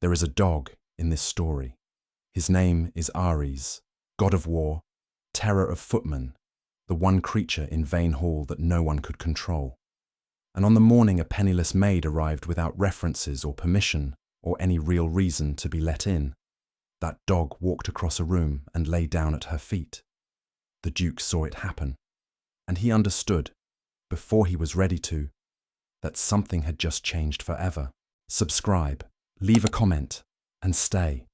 There is a dog in this story. His name is Ares, god of war, terror of footmen, the one creature in Vane Hall that no one could control. And on the morning a penniless maid arrived without references or permission or any real reason to be let in, that dog walked across a room and lay down at her feet. The Duke saw it happen, and he understood, before he was ready to, that something had just changed forever. Subscribe, leave a comment, and stay.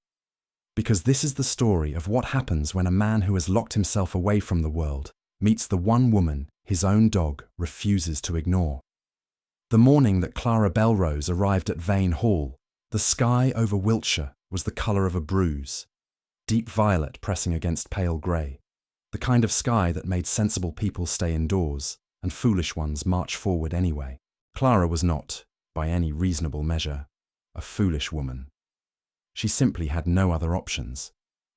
Because this is the story of what happens when a man who has locked himself away from the world meets the one woman his own dog refuses to ignore. The morning that Clara Belrose arrived at Vane Hall, the sky over Wiltshire was the colour of a bruise, deep violet pressing against pale grey, the kind of sky that made sensible people stay indoors and foolish ones march forward anyway. Clara was not, by any reasonable measure, a foolish woman. She simply had no other options,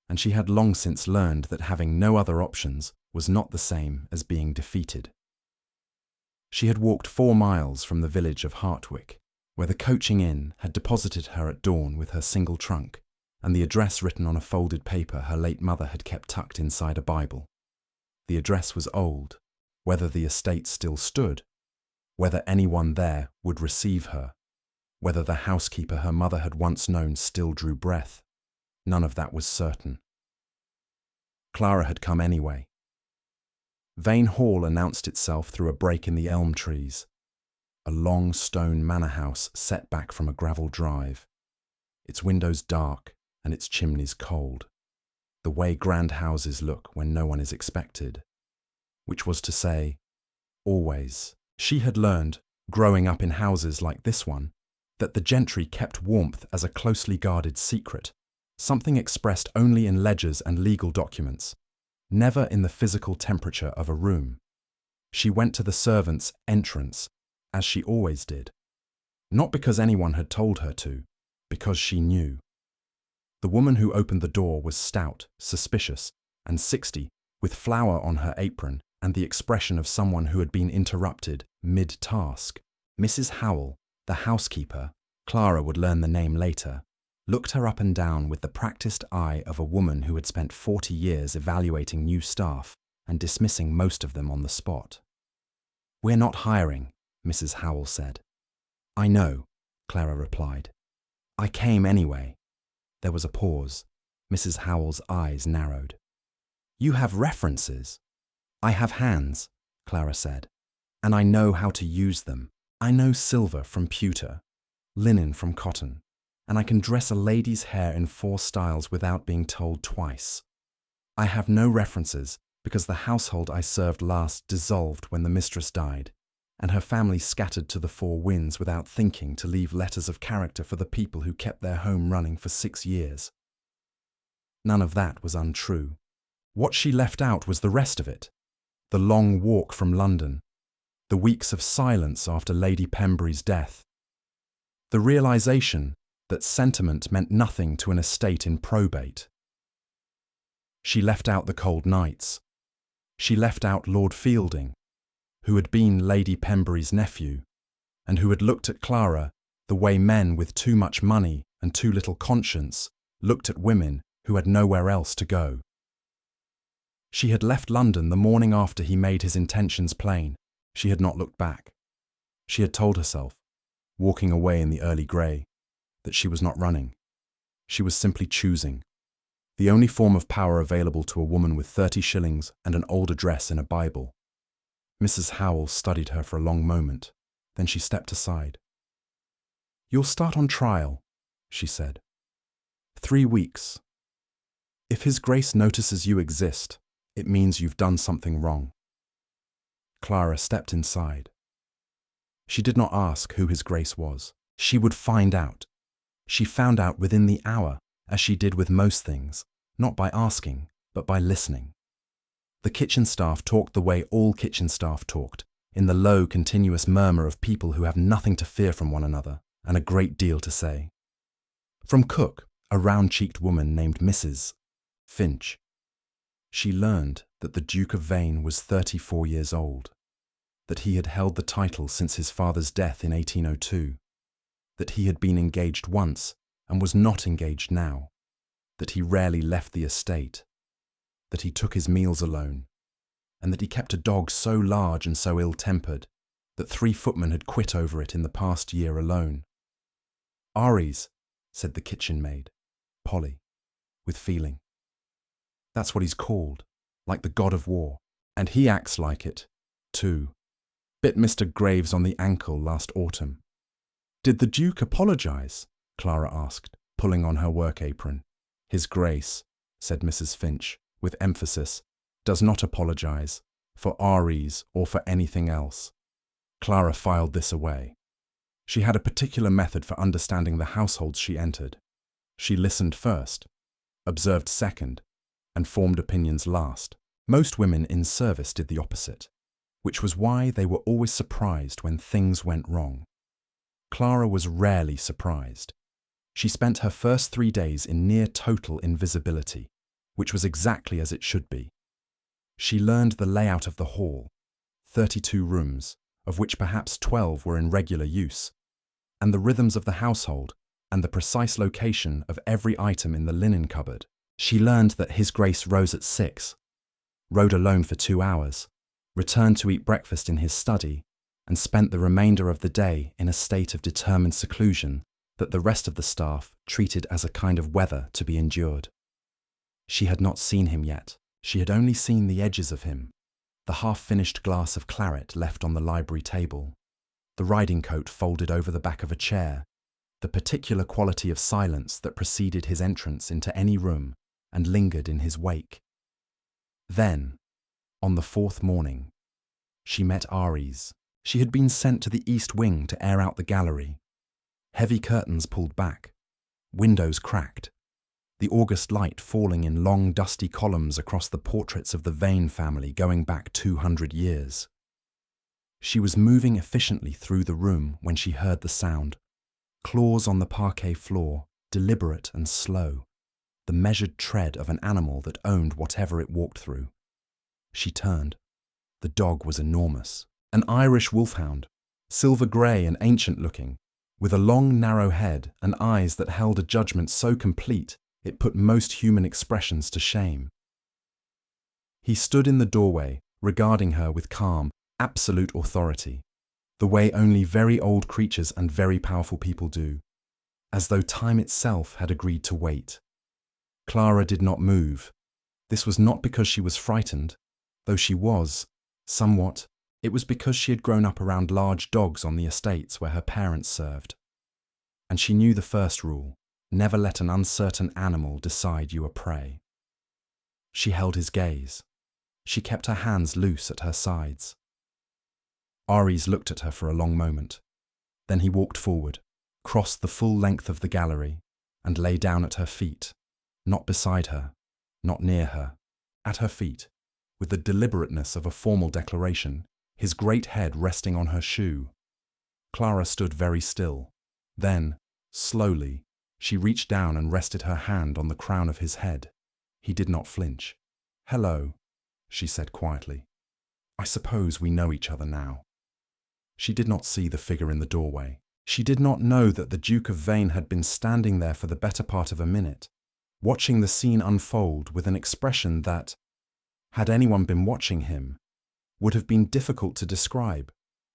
and she had long since learned that having no other options was not the same as being defeated. She had walked 4 miles from the village of Hartwick, where the coaching inn had deposited her at dawn with her single trunk and the address written on a folded paper her late mother had kept tucked inside a Bible. The address was old. Whether the estate still stood, whether anyone there would receive her, whether the housekeeper her mother had once known still drew breath, none of that was certain. Clara had come anyway. Vane Hall announced itself through a break in the elm trees, a long stone manor house set back from a gravel drive, its windows dark and its chimneys cold, the way grand houses look when no one is expected, which was to say, always. She had learned, growing up in houses like this one, that the gentry kept warmth as a closely guarded secret, something expressed only in ledgers and legal documents, never in the physical temperature of a room. She went to the servants' entrance, as she always did, not because anyone had told her to, because she knew. The woman who opened the door was stout, suspicious, and 60, with flour on her apron and the expression of someone who had been interrupted mid-task. Mrs. Howell, the housekeeper, Clara would learn the name later, looked her up and down with the practiced eye of a woman who had spent 40 years evaluating new staff and dismissing most of them on the spot. "We're not hiring," Mrs. Howell said. "I know," Clara replied. "I came anyway." There was a pause. Mrs. Howell's eyes narrowed. "You have references." "I have hands," Clara said, "and I know how to use them. I know silver from pewter, linen from cotton, and I can dress a lady's hair in 4 styles without being told twice. I have no references because the household I served last dissolved when the mistress died, and her family scattered to the 4 winds without thinking to leave letters of character for the people who kept their home running for 6 years. None of that was untrue. What she left out was the rest of it. The long walk from London, the weeks of silence after Lady Pembury's death, the realization that sentiment meant nothing to an estate in probate. She left out the cold nights. She left out Lord Fielding, who had been Lady Pembury's nephew, and who had looked at Clara the way men with too much money and too little conscience looked at women who had nowhere else to go. She had left London the morning after he made his intentions plain. She had not looked back. She had told herself, walking away in the early grey, that she was not running. She was simply choosing. The only form of power available to a woman with 30 shillings and an old address in a Bible. Mrs. Howell studied her for a long moment. Then she stepped aside. "You'll start on trial," she said. 3 weeks. If His Grace notices you exist, it means you've done something wrong." Clara stepped inside. She did not ask who His Grace was. She would find out. She found out within the hour, as she did with most things, not by asking, but by listening. The kitchen staff talked the way all kitchen staff talked, in the low, continuous murmur of people who have nothing to fear from one another and a great deal to say. From cook, a round-cheeked woman named Mrs. Finch, she learned that the Duke of Vane was 34 years old, that he had held the title since his father's death in 1802, that he had been engaged once and was not engaged now, that he rarely left the estate, that he took his meals alone, and that he kept a dog so large and so ill-tempered that 3 footmen had quit over it in the past year alone. "Aries," said the kitchen maid, Polly, with feeling. "That's what he's called, like the god of war, and he acts like it, too. Bit Mr. Graves on the ankle last autumn." "Did the Duke apologise?" Clara asked, pulling on her work apron. "His Grace," said Mrs. Finch, with emphasis, "does not apologise, for Aries or for anything else." Clara filed this away. She had a particular method for understanding the households she entered. She listened first, observed second, and formed opinions last. Most women in service did the opposite, which was why they were always surprised when things went wrong. Clara was rarely surprised. She spent her first 3 days in near total invisibility, which was exactly as it should be. She learned the layout of the hall, 32 rooms, of which perhaps 12 were in regular use, and the rhythms of the household and the precise location of every item in the linen cupboard. She learned that His Grace rose at 6, rode alone for 2 hours, returned to eat breakfast in his study, and spent the remainder of the day in a state of determined seclusion that the rest of the staff treated as a kind of weather to be endured. She had not seen him yet. She had only seen the edges of him, the half-finished glass of claret left on the library table, the riding coat folded over the back of a chair, the particular quality of silence that preceded his entrance into any room and lingered in his wake. Then, on the 4th morning, she met Aries. She had been sent to the east wing to air out the gallery. Heavy curtains pulled back, windows cracked, the August light falling in long dusty columns across the portraits of the Vane family going back 200 years. She was moving efficiently through the room when she heard the sound. Claws on the parquet floor, deliberate and slow, the measured tread of an animal that owned whatever it walked through. She turned. The dog was enormous. An Irish Wolfhound, silver-grey and ancient-looking, with a long, narrow head and eyes that held a judgment so complete it put most human expressions to shame. He stood in the doorway, regarding her with calm, absolute authority, the way only very old creatures and very powerful people do, as though time itself had agreed to wait. Clara did not move. This was not because she was frightened, though she was, somewhat. It was because she had grown up around large dogs on the estates where her parents served. And she knew the first rule: never let an uncertain animal decide you are prey. She held his gaze. She kept her hands loose at her sides. Aries looked at her for a long moment. Then he walked forward, crossed the full length of the gallery, and lay down at her feet, not beside her, not near her, at her feet, with the deliberateness of a formal declaration, his great head resting on her shoe. Clara stood very still. Then, slowly, she reached down and rested her hand on the crown of his head. He did not flinch. "Hello," she said quietly. "I suppose we know each other now." She did not see the figure in the doorway. She did not know that the Duke of Vane had been standing there for the better part of a minute, watching the scene unfold with an expression that, had anyone been watching him, would have been difficult to describe.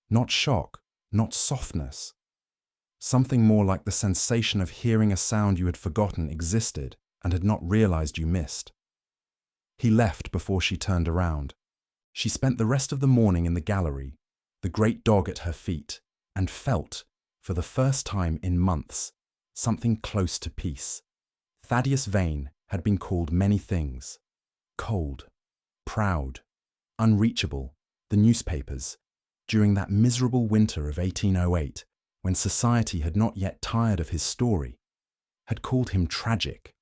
Not shock, not softness. Something more like the sensation of hearing a sound you had forgotten existed and had not realized you missed. He left before she turned around. She spent the rest of the morning in the gallery, the great dog at her feet, and felt, for the first time in months, something close to peace. Thaddeus Vane had been called many things: cold, proud, unreachable, the newspapers, during that miserable winter of 1808, when society had not yet tired of his story, had called him tragic,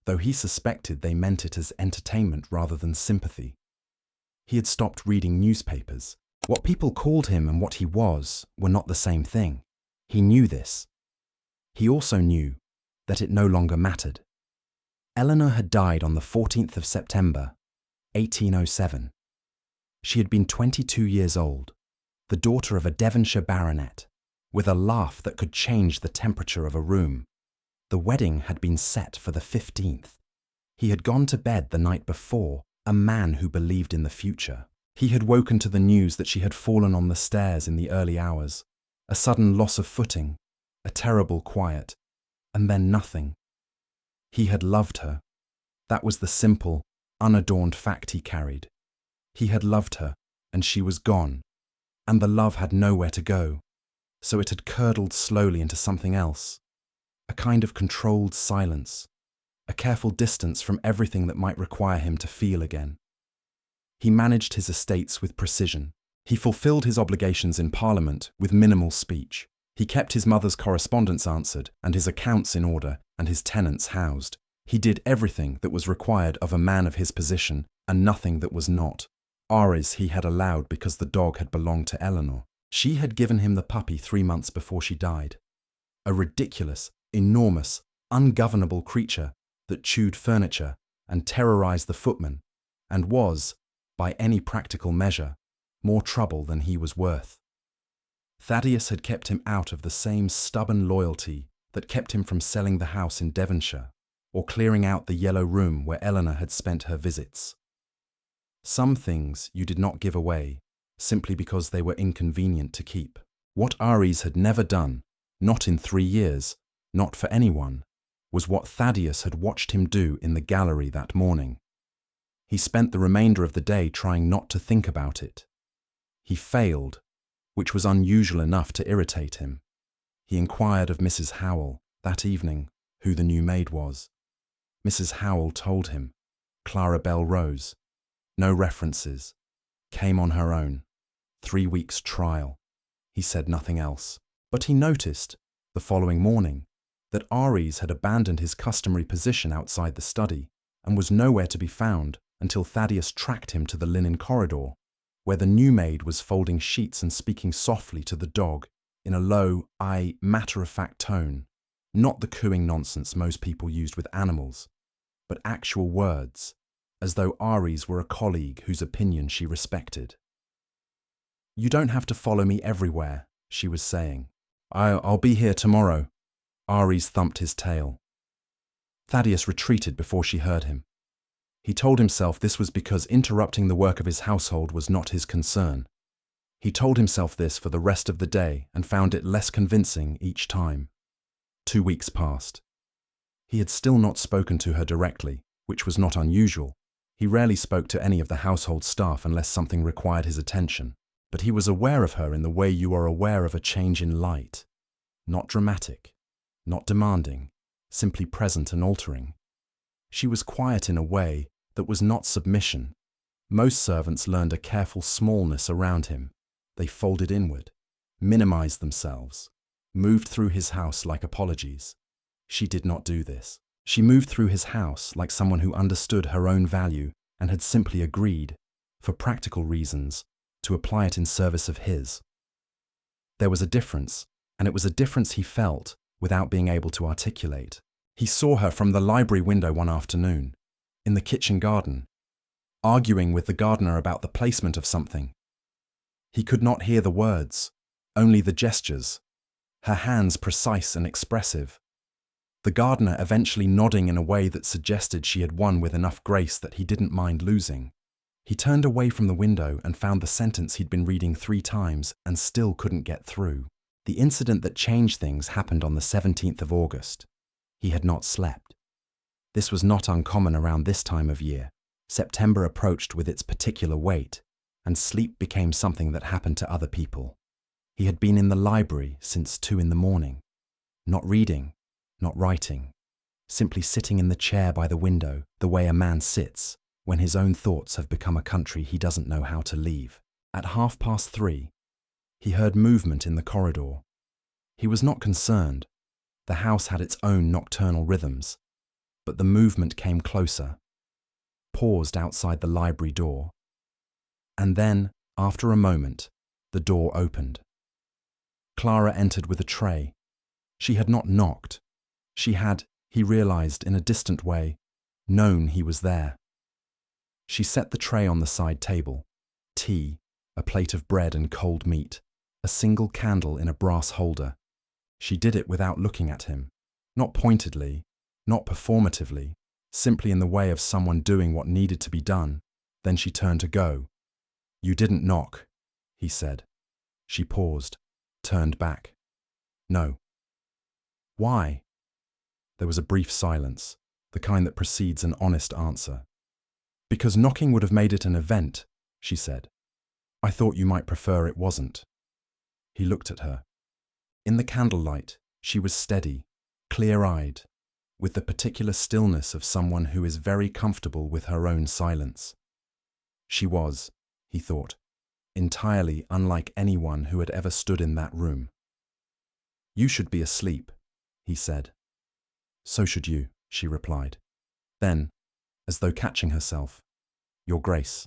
though he suspected they meant it as entertainment rather than sympathy. He had stopped reading newspapers. What people called him and what he was were not the same thing. He knew this. He also knew that it no longer mattered. Eleanor had died on the 14th of September, 1807. She had been 22 years old, the daughter of a Devonshire baronet, with a laugh that could change the temperature of a room, The wedding had been set for the 15th. He had gone to bed the night before, a man who believed in the future. He had woken to the news that she had fallen on the stairs in the early hours, a sudden loss of footing, a terrible quiet, and then nothing. He had loved her. That was the simple, unadorned fact he carried. He had loved her, and she was gone, and the love had nowhere to go, so it had curdled slowly into something else, a kind of controlled silence, a careful distance from everything that might require him to feel again. He managed his estates with precision. He fulfilled his obligations in Parliament with minimal speech. He kept his mother's correspondence answered and his accounts in order and his tenants housed. He did everything that was required of a man of his position and nothing that was not. Aries he had allowed because the dog had belonged to Eleanor. She had given him the puppy 3 months before she died. A ridiculous, enormous, ungovernable creature that chewed furniture and terrorized the footman and was, by any practical measure, more trouble than he was worth. Thaddeus had kept him out of the same stubborn loyalty that kept him from selling the house in Devonshire or clearing out the yellow room where Eleanor had spent her visits. Some things you did not give away simply because they were inconvenient to keep. What Aries had never done, not in 3 years, not for anyone, was what Thaddeus had watched him do in the gallery that morning. He spent the remainder of the day trying not to think about it. He failed, which was unusual enough to irritate him. He inquired of Mrs. Howell that evening who the new maid was. Mrs. Howell told him. Clara Bell Rose. No references. Came on her own. 3 weeks' trial. He said nothing else. But he noticed, the following morning, that Aries had abandoned his customary position outside the study and was nowhere to be found until Thaddeus tracked him to the linen corridor, where the new maid was folding sheets and speaking softly to the dog in a low, matter-of-fact tone, not the cooing nonsense most people used with animals, but actual words, as though Aries were a colleague whose opinion she respected. "You don't have to follow me everywhere," she was saying. I'll be here tomorrow." Aries thumped his tail. Thaddeus retreated before she heard him. He told himself this was because interrupting the work of his household was not his concern. He told himself this for the rest of the day and found it less convincing each time. 2 weeks passed. He had still not spoken to her directly, which was not unusual. He rarely spoke to any of the household staff unless something required his attention. But he was aware of her in the way you are aware of a change in light. Not dramatic, not demanding, simply present and altering. She was quiet in a way that was not submission. Most servants learned a careful smallness around him. They folded inward, minimized themselves, moved through his house like apologies. She did not do this. She moved through his house like someone who understood her own value and had simply agreed, for practical reasons, to apply it in service of his. There was a difference, and it was a difference he felt without being able to articulate. He saw her from the library window one afternoon, in the kitchen garden, arguing with the gardener about the placement of something. He could not hear the words, only the gestures, her hands precise and expressive. The gardener eventually nodding in a way that suggested she had won with enough grace that he didn't mind losing. He turned away from the window and found the sentence he'd been reading 3 times and still couldn't get through. The incident that changed things happened on the 17th of August. He had not slept. This was not uncommon around this time of year. September approached with its particular weight, and sleep became something that happened to other people. He had been in the library since 2 in the morning, not reading, not writing, simply sitting in the chair by the window the way a man sits when his own thoughts have become a country he doesn't know how to leave. At 3:30, he heard movement in the corridor. He was not concerned. The house had its own nocturnal rhythms, but the movement came closer, paused outside the library door, and then, after a moment, the door opened. Clara entered with a tray. She had not knocked. She had, he realized in a distant way, known he was there. She set the tray on the side table, tea, a plate of bread and cold meat, a single candle in a brass holder. She did it without looking at him, Not pointedly, not performatively, simply in the way of someone doing what needed to be done. Then she turned to go. "You didn't knock," he said. She paused, turned back. "No." "Why?" There was a brief silence, the kind that precedes an honest answer. "Because knocking would have made it an event," she said. "I thought you might prefer it wasn't." He looked at her. In the candlelight, she was steady, clear-eyed, with the particular stillness of someone who is very comfortable with her own silence. She was, he thought, entirely unlike anyone who had ever stood in that room. "You should be asleep," he said. "So should you," she replied. Then, as though catching herself, "Your Grace."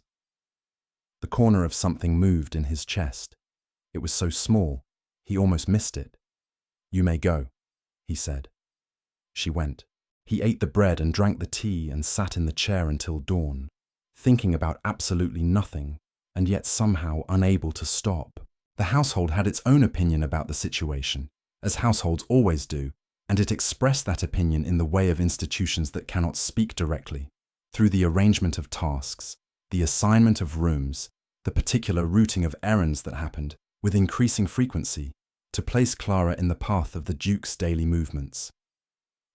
The corner of something moved in his chest. It was so small, he almost missed it. "You may go," he said. She went. He ate the bread and drank the tea and sat in the chair until dawn, thinking about absolutely nothing, and yet somehow unable to stop. The household had its own opinion about the situation, as households always do, and it expressed that opinion in the way of institutions that cannot speak directly, through the arrangement of tasks, the assignment of rooms, the particular routing of errands that happened, with increasing frequency, to place Clara in the path of the Duke's daily movements.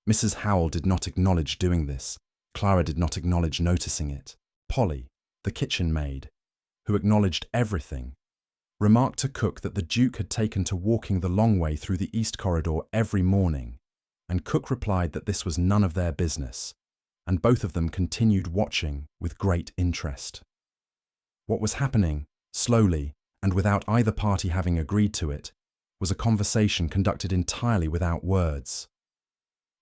Mrs. Howell did not acknowledge doing this. Clara did not acknowledge noticing it. Polly, the kitchen maid, who acknowledged everything, remarked to Cook that the Duke had taken to walking the long way through the East Corridor every morning, and Cook replied that this was none of their business, and both of them continued watching with great interest. What was happening, slowly, and without either party having agreed to it, was a conversation conducted entirely without words.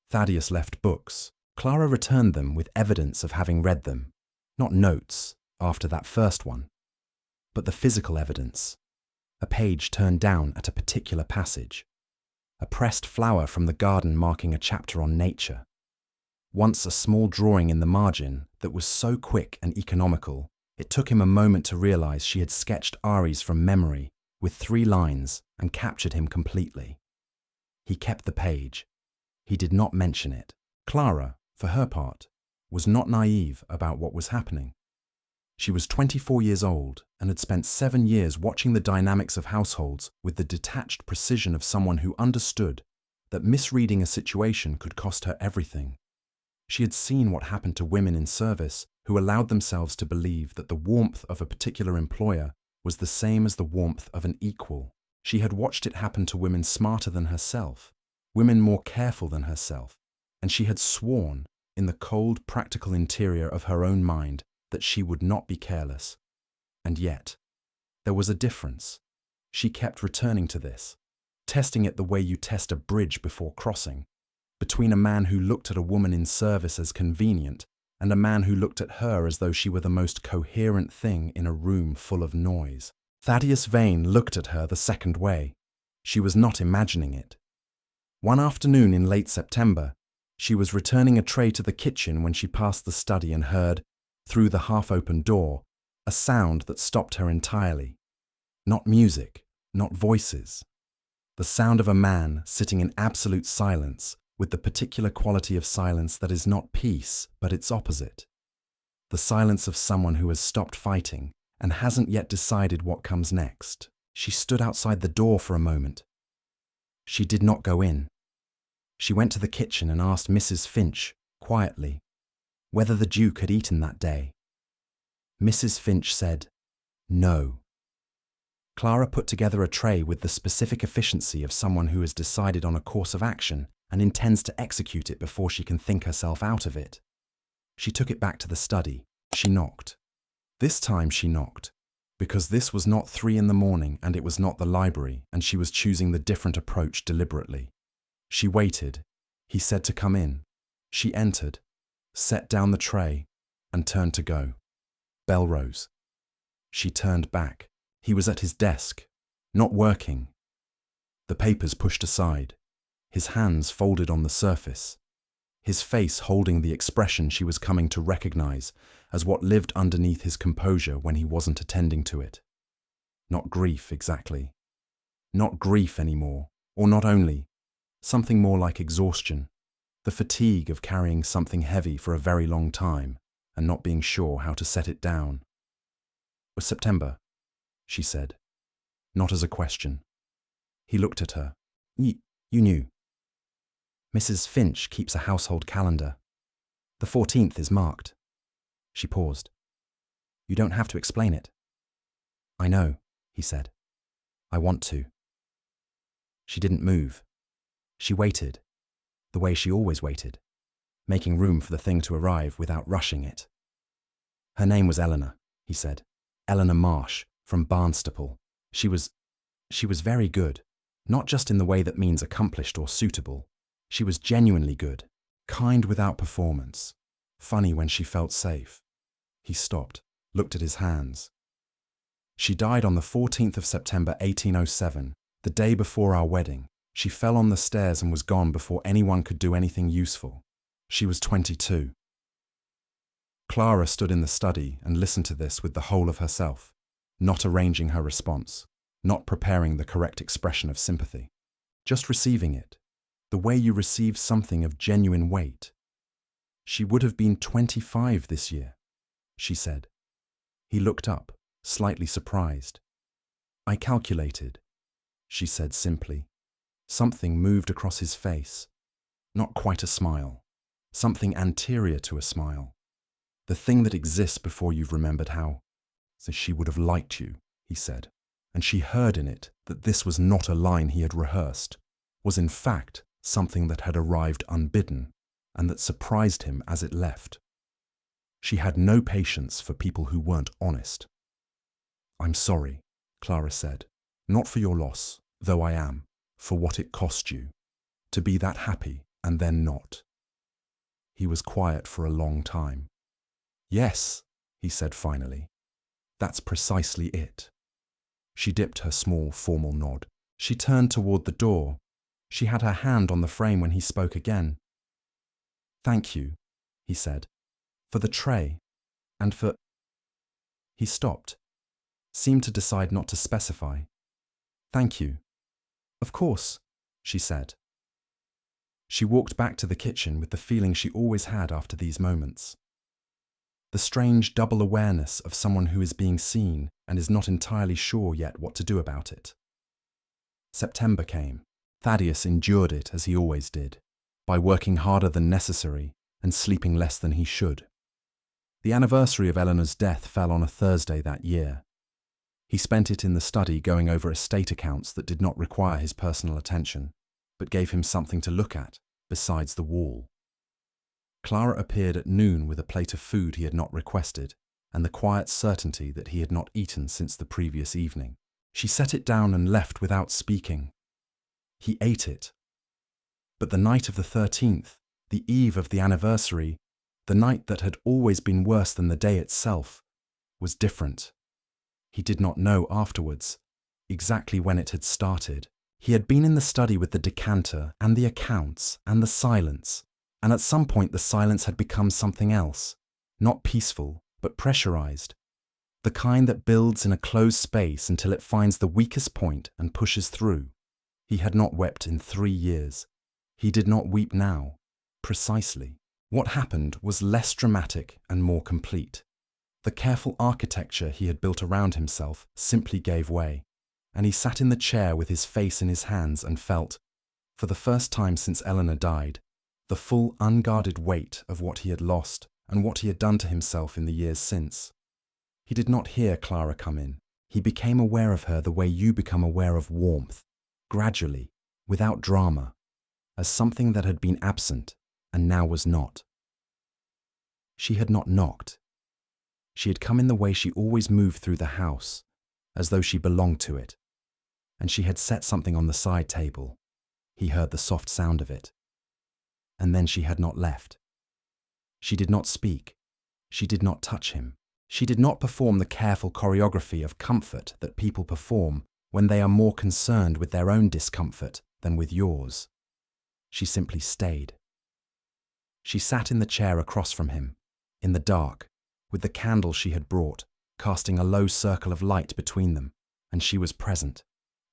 Thaddeus left books. Clara returned them with evidence of having read them, not notes after that first one, but the physical evidence. A page turned down at a particular passage. A pressed flower from the garden marking a chapter on nature. Once a small drawing in the margin that was so quick and economical, it took him a moment to realize she had sketched Aries from memory with 3 lines and captured him completely. He kept the page. He did not mention it. Clara, for her part, was not naive about what was happening. She was 24 years old and had spent 7 years watching the dynamics of households with the detached precision of someone who understood that misreading a situation could cost her everything. She had seen what happened to women in service who allowed themselves to believe that the warmth of a particular employer was the same as the warmth of an equal. She had watched it happen to women smarter than herself, women more careful than herself, and she had sworn, in the cold, practical interior of her own mind, that she would not be careless. And yet, there was a difference. She kept returning to this, testing it the way you test a bridge before crossing, between a man who looked at a woman in service as convenient and a man who looked at her as though she were the most coherent thing in a room full of noise. Thaddeus Vane looked at her the second way. She was not imagining it. One afternoon in late September, she was returning a tray to the kitchen when she passed the study and heard, through the half-open door, a sound that stopped her entirely. Not music, not voices. The sound of a man sitting in absolute silence, with the particular quality of silence that is not peace, but its opposite. The silence of someone who has stopped fighting and hasn't yet decided what comes next. She stood outside the door for a moment. She did not go in. She went to the kitchen and asked Mrs. Finch, quietly, whether the Duke had eaten that day. Mrs. Finch said, "No." Clara put together a tray with the specific efficiency of someone who has decided on a course of action and intends to execute it before she can think herself out of it. She took it back to the study. She knocked. This time she knocked, because this was not 3 in the morning and it was not the library, and she was choosing the different approach deliberately. She waited. He said to come in. She entered, set down the tray, and turned to go. Bell rose. She turned back. He was at his desk, not working. The papers pushed aside, his hands folded on the surface, his face holding the expression she was coming to recognize as what lived underneath his composure when he wasn't attending to it. Not grief, exactly. Not grief anymore, or not only, something more like exhaustion. The fatigue of carrying something heavy for a very long time and not being sure how to set it down. "Was September," she said, not as a question. He looked at her. You knew. "Mrs. Finch keeps a household calendar. The 14th is marked." She paused. "You don't have to explain it." "I know," he said. "I want to." She didn't move. She waited, the way she always waited, making room for the thing to arrive without rushing it. "Her name was Eleanor," he said. "Eleanor Marsh, from Barnstaple. She was very good, not just in the way that means accomplished or suitable. She was genuinely good, kind without performance, funny when she felt safe." He stopped, looked at his hands. "She died on the 14th of September 1807, the day before our wedding. She fell on the stairs and was gone before anyone could do anything useful. She was 22. Clara stood in the study and listened to this with the whole of herself, not arranging her response, not preparing the correct expression of sympathy, just receiving it, the way you receive something of genuine weight. "She would have been 25 this year," she said. He looked up, slightly surprised. "I calculated," she said simply. Something moved across his face. Not quite a smile. Something anterior to a smile. The thing that exists before you've remembered how. "So she would have liked you," he said. And she heard in it that this was not a line he had rehearsed, was in fact something that had arrived unbidden and that surprised him as it left. She had no patience for people who weren't honest. "I'm sorry," Clara said. "Not for your loss, though I am, for what it cost you. To be that happy and then not." He was quiet for a long time. "Yes," he said finally. "That's precisely it." She dipped her small, formal nod. She turned toward the door. She had her hand on the frame when he spoke again. "Thank you," he said, "for the tray, and for—" He stopped, seemed to decide not to specify. "Thank you." "Of course," she said. She walked back to the kitchen with the feeling she always had after these moments. The strange double awareness of someone who is being seen and is not entirely sure yet what to do about it. September came. Thaddeus endured it as he always did, by working harder than necessary and sleeping less than he should. The anniversary of Eleanor's death fell on a Thursday that year. He spent it in the study going over estate accounts that did not require his personal attention, but gave him something to look at besides the wall. Clara appeared at noon with a plate of food he had not requested and the quiet certainty that he had not eaten since the previous evening. She set it down and left without speaking. He ate it. But the night of the 13th, the eve of the anniversary, the night that had always been worse than the day itself, was different. He did not know afterwards exactly when it had started. He had been in the study with the decanter and the accounts and the silence, and at some point the silence had become something else, not peaceful, but pressurized, the kind that builds in a closed space until it finds the weakest point and pushes through. He had not wept in 3 years. He did not weep now, precisely. What happened was less dramatic and more complete. The careful architecture he had built around himself simply gave way, and he sat in the chair with his face in his hands and felt, for the first time since Eleanor died, the full unguarded weight of what he had lost and what he had done to himself in the years since. He did not hear Clara come in. He became aware of her the way you become aware of warmth, gradually, without drama, as something that had been absent and now was not. She had not knocked. She had come in the way she always moved through the house, as though she belonged to it, and she had set something on the side table. He heard the soft sound of it. And then she had not left. She did not speak. She did not touch him. She did not perform the careful choreography of comfort that people perform when they are more concerned with their own discomfort than with yours. She simply stayed. She sat in the chair across from him, in the dark, with the candle she had brought, casting a low circle of light between them, and she was present,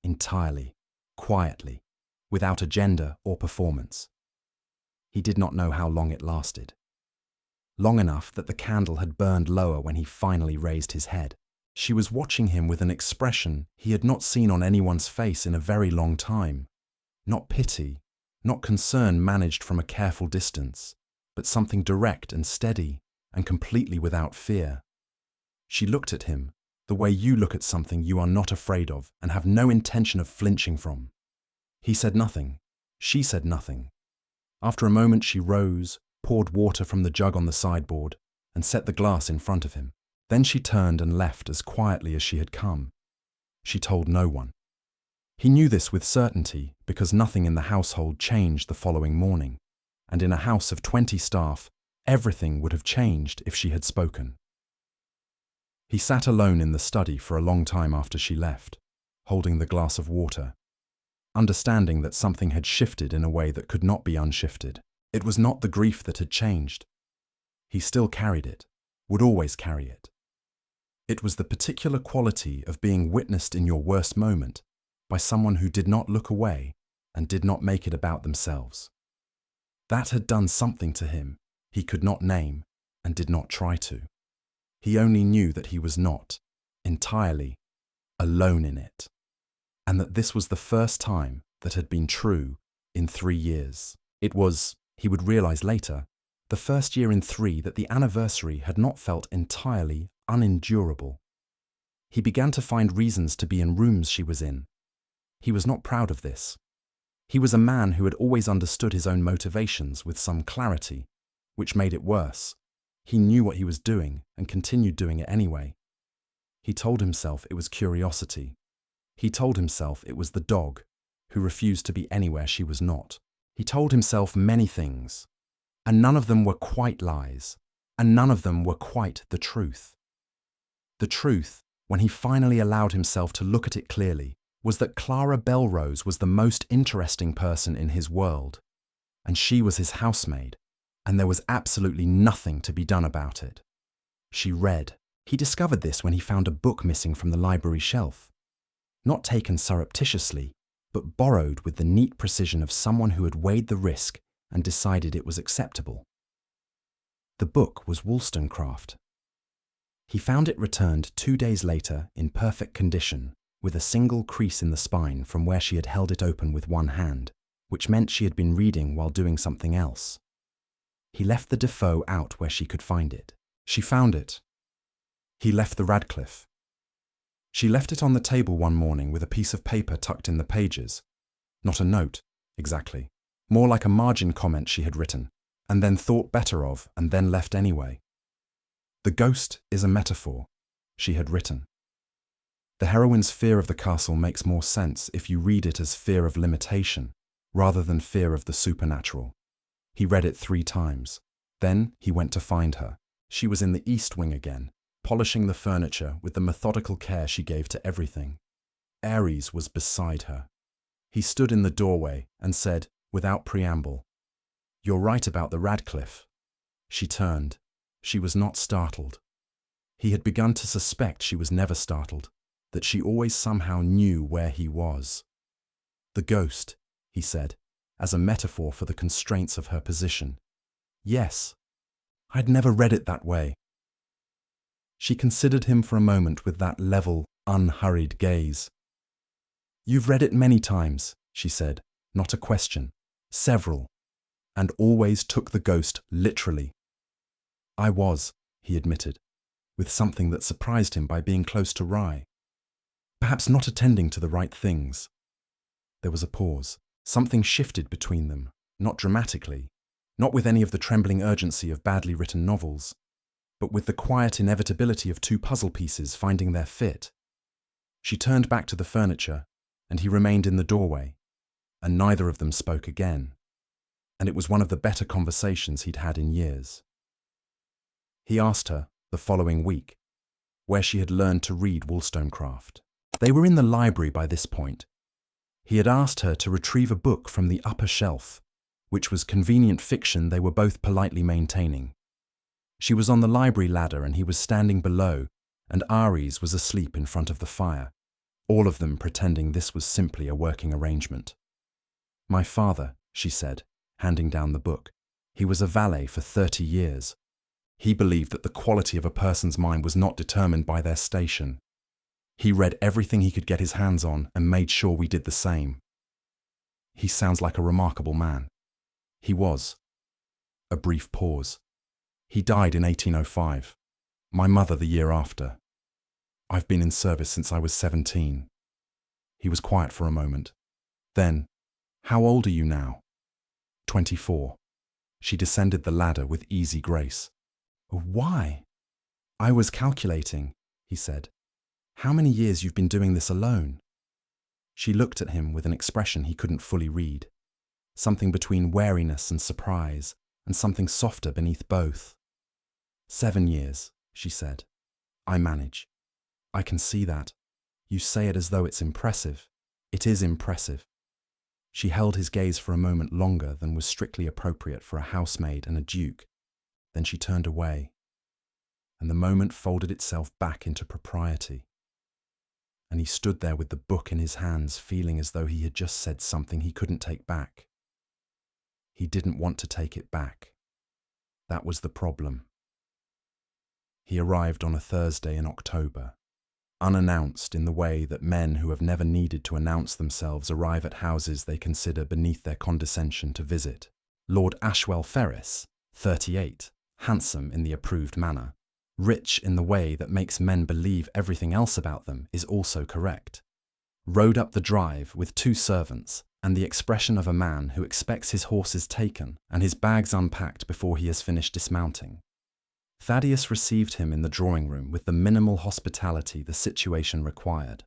entirely, quietly, without agenda or performance. He did not know how long it lasted. Long enough that the candle had burned lower when he finally raised his head. She was watching him with an expression he had not seen on anyone's face in a very long time. Not pity, not concern managed from a careful distance, but something direct and steady and completely without fear. She looked at him, the way you look at something you are not afraid of and have no intention of flinching from. He said nothing. She said nothing. After a moment she rose, poured water from the jug on the sideboard, and set the glass in front of him. Then she turned and left as quietly as she had come. She told no one. He knew this with certainty because nothing in the household changed the following morning, and in a house of 20 staff, everything would have changed if she had spoken. He sat alone in the study for a long time after she left, holding the glass of water, understanding that something had shifted in a way that could not be unshifted. It was not the grief that had changed. He still carried it, would always carry it. It was the particular quality of being witnessed in your worst moment by someone who did not look away and did not make it about themselves. That had done something to him he could not name and did not try to. He only knew that he was not, entirely, alone in it, and that this was the first time that had been true in 3 years. It was, he would realize later, the first year in 3 that the anniversary had not felt entirely unendurable. He began to find reasons to be in rooms she was in. He was not proud of this. He was a man who had always understood his own motivations with some clarity, which made it worse. He knew what he was doing and continued doing it anyway. He told himself it was curiosity. He told himself it was the dog who refused to be anywhere she was not. He told himself many things, and none of them were quite lies, and none of them were quite the truth. The truth, when he finally allowed himself to look at it clearly, was that Clara Belrose was the most interesting person in his world, and she was his housemaid, and there was absolutely nothing to be done about it. She read. He discovered this when he found a book missing from the library shelf. Not taken surreptitiously, but borrowed with the neat precision of someone who had weighed the risk and decided it was acceptable. The book was Wollstonecraft. He found it returned 2 days later in perfect condition, with a single crease in the spine from where she had held it open with one hand, which meant she had been reading while doing something else. He left the Defoe out where she could find it. She found it. He left the Radcliffe. She left it on the table one morning with a piece of paper tucked in the pages. Not a note, exactly. More like a margin comment she had written, and then thought better of, and then left anyway. The ghost is a metaphor, she had written. The heroine's fear of the castle makes more sense if you read it as fear of limitation, rather than fear of the supernatural. He read it 3 times. Then he went to find her. She was in the east wing again, polishing the furniture with the methodical care she gave to everything. Ares was beside her. He stood in the doorway and said, without preamble, "You're right about the Radcliffe." She turned. She was not startled. He had begun to suspect she was never startled, that she always somehow knew where he was. The ghost, he said, as a metaphor for the constraints of her position. Yes, I'd never read it that way. She considered him for a moment with that level, unhurried gaze. "You've read it many times," she said, not a question, several, and always took the ghost literally. "I was," he admitted, with something that surprised him by being close to Rye. Perhaps not attending to the right things. There was a pause. Something shifted between them, not dramatically, not with any of the trembling urgency of badly written novels, but with the quiet inevitability of 2 puzzle pieces finding their fit. She turned back to the furniture, and he remained in the doorway, and neither of them spoke again, and it was one of the better conversations he'd had in years. He asked her, the following week, where she had learned to read Wollstonecraft. They were in the library by this point. He had asked her to retrieve a book from the upper shelf, which was convenient fiction they were both politely maintaining. She was on the library ladder and he was standing below, and Ares was asleep in front of the fire, all of them pretending this was simply a working arrangement. "My father," she said, handing down the book. He was a valet for 30 years. He believed that the quality of a person's mind was not determined by their station. He read everything he could get his hands on and made sure we did the same. He sounds like a remarkable man. He was. A brief pause. He died in 1805. My mother the year after. I've been in service since I was 17. He was quiet for a moment. Then, how old are you now? 24. She descended the ladder with easy grace. Why? I was calculating, he said. How many years you've been doing this alone? She looked at him with an expression he couldn't fully read. Something between wariness and surprise, and something softer beneath both. 7 years, she said. I manage. I can see that. You say it as though it's impressive. It is impressive. She held his gaze for a moment longer than was strictly appropriate for a housemaid and a duke. Then she turned away, and the moment folded itself back into propriety. And he stood there with the book in his hands, feeling as though he had just said something he couldn't take back. He didn't want to take it back. That was the problem. He arrived on a Thursday in October, unannounced in the way that men who have never needed to announce themselves arrive at houses they consider beneath their condescension to visit. Lord Ashwell Ferris, 38, handsome in the approved manner, rich in the way that makes men believe everything else about them is also correct, rode up the drive with 2 servants and the expression of a man who expects his horses taken and his bags unpacked before he has finished dismounting. Thaddeus received him in the drawing room with the minimal hospitality the situation required.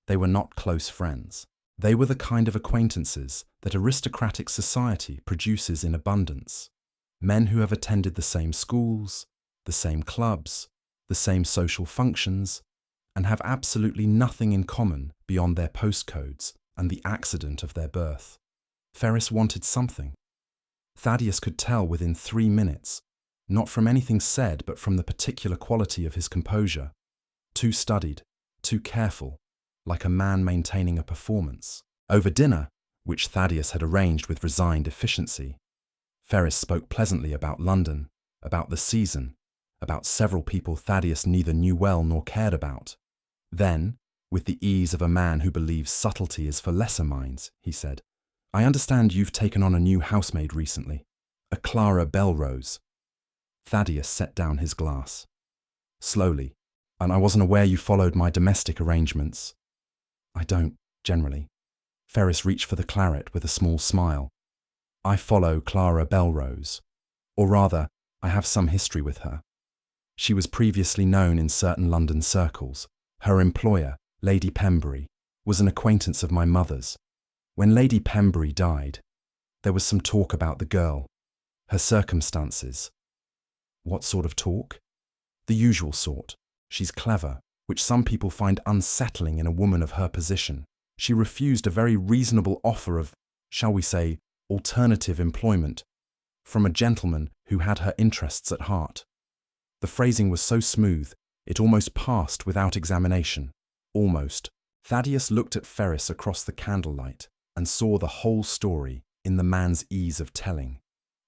They were not close friends. They were the kind of acquaintances that aristocratic society produces in abundance. Men who have attended the same schools, the same clubs, the same social functions, and have absolutely nothing in common beyond their postcodes and the accident of their birth. Ferris wanted something. Thaddeus could tell within 3 minutes, not from anything said but from the particular quality of his composure. Too studied, too careful, like a man maintaining a performance. Over dinner, which Thaddeus had arranged with resigned efficiency, Ferris spoke pleasantly about London, about the season, about several people Thaddeus neither knew well nor cared about. Then, with the ease of a man who believes subtlety is for lesser minds, he said, I understand you've taken on a new housemaid recently, a Clara Belrose. Thaddeus set down his glass. Slowly, and I wasn't aware you followed my domestic arrangements. I don't, generally. Ferris reached for the claret with a small smile. I follow Clara Belrose, or rather, I have some history with her. She was previously known in certain London circles. Her employer, Lady Pembury, was an acquaintance of my mother's. When Lady Pembury died, there was some talk about the girl, her circumstances. What sort of talk? The usual sort. She's clever, which some people find unsettling in a woman of her position. She refused a very reasonable offer of, shall we say, alternative employment from a gentleman who had her interests at heart. The phrasing was so smooth, it almost passed without examination. Almost. Thaddeus looked at Ferris across the candlelight and saw the whole story in the man's ease of telling.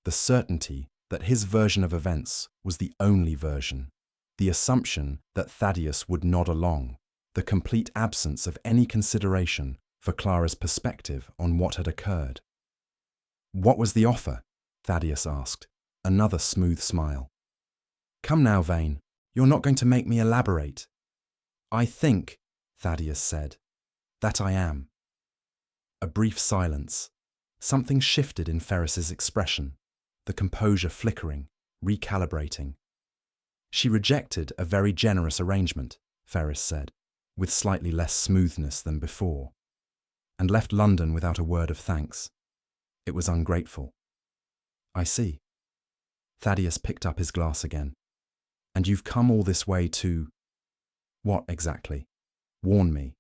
The certainty that his version of events was the only version. The assumption that Thaddeus would nod along. The complete absence of any consideration for Clara's perspective on what had occurred. What was the offer? Thaddeus asked, another smooth smile. Come now, Vane, you're not going to make me elaborate. I think, Thaddeus said, that I am. A brief silence. Something shifted in Ferris's expression, the composure flickering, recalibrating. She rejected a very generous arrangement, Ferris said, with slightly less smoothness than before, and left London without a word of thanks. It was ungrateful. I see. Thaddeus picked up his glass again. And you've come all this way to... What exactly? Warn me.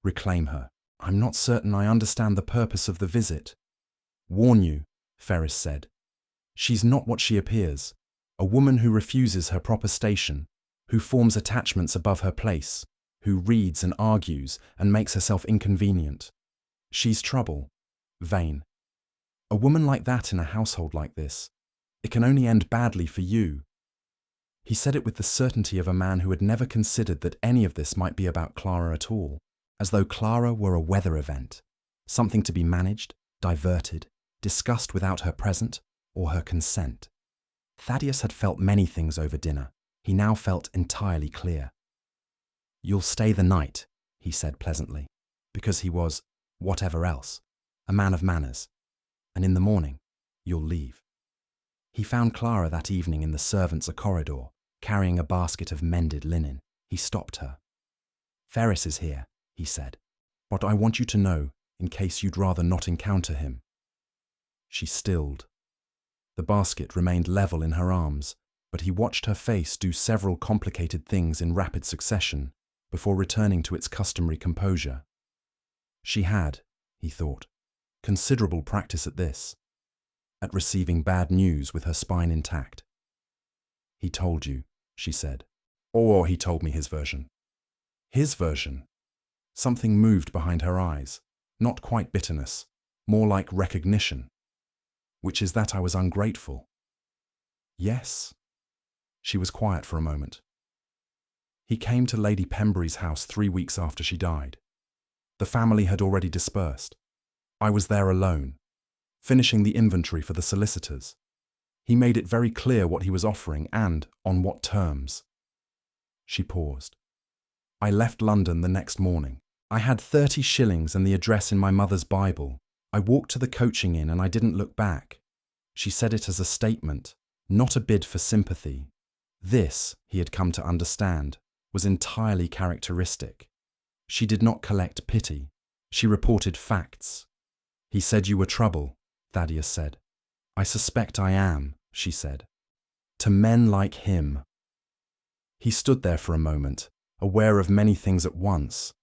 Reclaim her. I'm not certain I understand the purpose of the visit. Warn you, Ferris said. She's not what she appears. A woman who refuses her proper station, who forms attachments above her place, who reads and argues and makes herself inconvenient. She's trouble. Vane. A woman like that in a household like this, It can only end badly for you." He said it with the certainty of a man who had never considered that any of this might be about Clara at all, as though Clara were a weather event, something to be managed, diverted, discussed without her present or her consent. Thaddeus had felt many things over dinner. He now felt entirely clear. "You'll stay the night," he said pleasantly, because he was, whatever else, a man of manners, "and in the morning, you'll leave." He found Clara that evening in the servants' corridor, carrying a basket of mended linen. He stopped her. "Ferris is here," he said, "but I want you to know, in case you'd rather not encounter him." She stilled. The basket remained level in her arms, but he watched her face do several complicated things in rapid succession before returning to its customary composure. She had, he thought, considerable practice at this, at receiving bad news with her spine intact. "He told you," she said. "Or he told me his version." His version? Something moved behind her eyes, not quite bitterness, more like recognition. "Which is that I was ungrateful." "Yes." She was quiet for a moment. "He came to Lady Pembury's house 3 weeks after she died. The family had already dispersed. I was there alone, finishing the inventory for the solicitors. He made it very clear what he was offering and on what terms." She paused. "I left London the next morning. I had 30 shillings and the address in my mother's Bible. I walked to the coaching inn and I didn't look back." She said it as a statement, not a bid for sympathy. This, he had come to understand, was entirely characteristic. She did not collect pity. She reported facts. "He said you were trouble," Thaddeus said. "I suspect I am," she said. "To men like him." He stood there for a moment, aware of many things at once.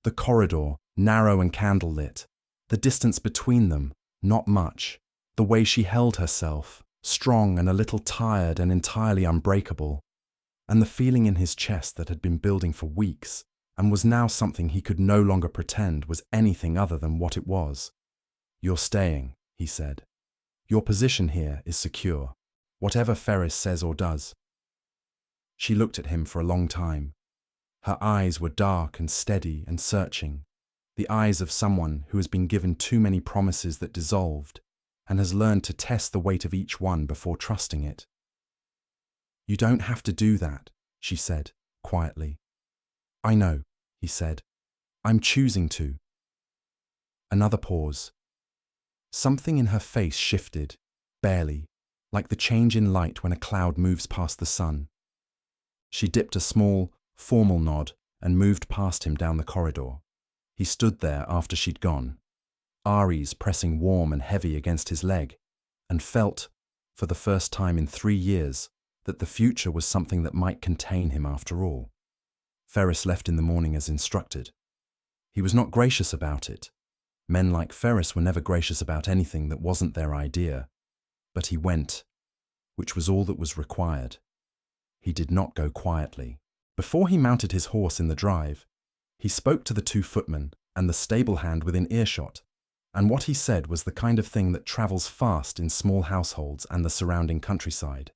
The corridor, narrow and candlelit. The distance between them, not much. The way she held herself, strong and a little tired and entirely unbreakable. And the feeling in his chest that had been building for weeks, and was now something he could no longer pretend was anything other than what it was. "You're staying," he said. "Your position here is secure, whatever Ferris says or does." She looked at him for a long time. Her eyes were dark and steady and searching, the eyes of someone who has been given too many promises that dissolved and has learned to test the weight of each one before trusting it. "You don't have to do that," she said, quietly. "I know," he said. "I'm choosing to." Another pause. Something in her face shifted, barely, like the change in light when a cloud moves past the sun. She dipped a small, formal nod and moved past him down the corridor. He stood there after she'd gone, Aries pressing warm and heavy against his leg, and felt, for the first time in 3 years, that the future was something that might contain him after all. Ferris left in the morning as instructed. He was not gracious about it. Men like Ferris were never gracious about anything that wasn't their idea. But he went, which was all that was required. He did not go quietly. Before he mounted his horse in the drive, he spoke to the 2 footmen and the stable hand within earshot, and what he said was the kind of thing that travels fast in small households and the surrounding countryside.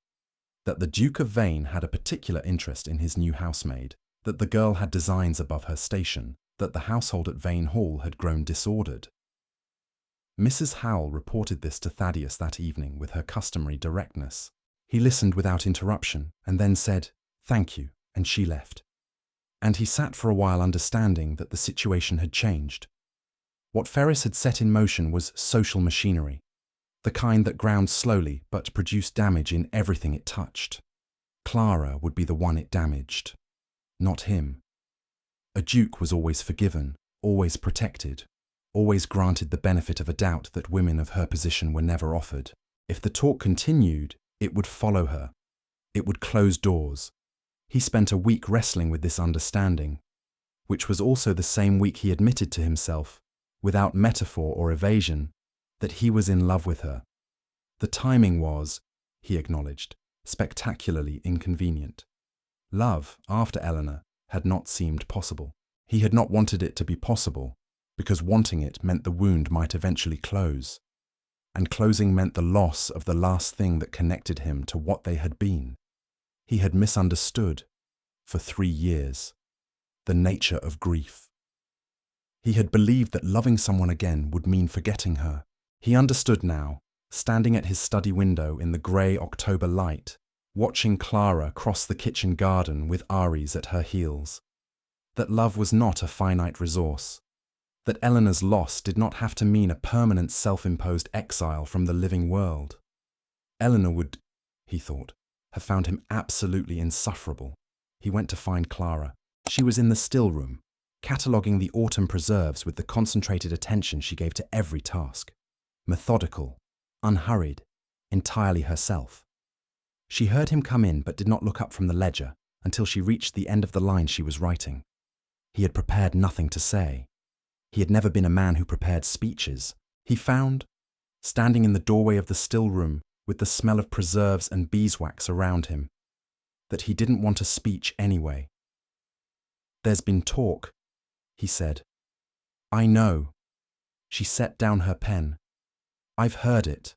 That the Duke of Vane had a particular interest in his new housemaid, that the girl had designs above her station, that the household at Vane Hall had grown disordered. Mrs. Howell reported this to Thaddeus that evening with her customary directness. He listened without interruption and then said, "Thank you," and she left. And he sat for a while understanding that the situation had changed. What Ferris had set in motion was social machinery, the kind that ground slowly but produced damage in everything it touched. Clara would be the one it damaged, not him. A duke was always forgiven, always protected, always granted the benefit of a doubt that women of her position were never offered. If the talk continued, it would follow her. It would close doors. He spent a week wrestling with this understanding, which was also the same week he admitted to himself, without metaphor or evasion, that he was in love with her. The timing was, he acknowledged, spectacularly inconvenient. Love, after Eleanor, had not seemed possible. He had not wanted it to be possible, because wanting it meant the wound might eventually close. and closing meant the loss of the last thing that connected him to what they had been. He had misunderstood, for 3 years, the nature of grief. He had believed that loving someone again would mean forgetting her. He understood now, standing at his study window in the grey October light, watching Clara cross the kitchen garden with Aries at her heels, that love was not a finite resource, that Eleanor's loss did not have to mean a permanent self-imposed exile from the living world. Eleanor would, he thought, have found him absolutely insufferable. He went to find Clara. She was in the still room, cataloguing the autumn preserves with the concentrated attention she gave to every task. Methodical, unhurried, entirely herself. She heard him come in but did not look up from the ledger until she reached the end of the line she was writing. He had prepared nothing to say. He had never been a man who prepared speeches. He found, standing in the doorway of the still room with the smell of preserves and beeswax around him, that he didn't want a speech anyway. "There's been talk," he said. "I know." She set down her pen. "I've heard it.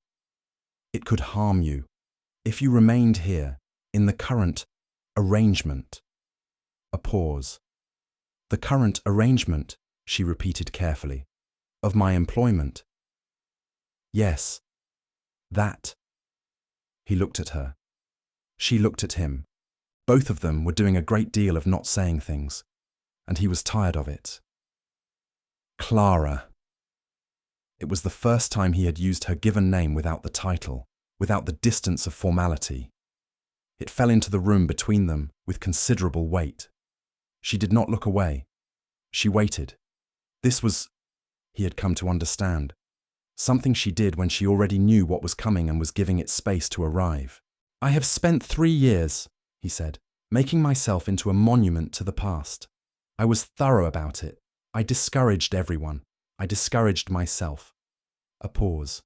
It could harm you if you remained here in the current arrangement." A pause. "The current arrangement," she repeated carefully, "of my employment." "Yes, that." He looked at her. She looked at him. Both of them were doing a great deal of not saying things, and he was tired of it. Clara. It was the first time he had used her given name without the title, without the distance of formality. It fell into the room between them with considerable weight. She did not look away. She waited. This was, he had come to understand, something she did when she already knew what was coming and was giving it space to arrive. "I have spent 3 years," he said, "making myself into a monument to the past. I was thorough about it. I discouraged everyone. I discouraged myself." A pause.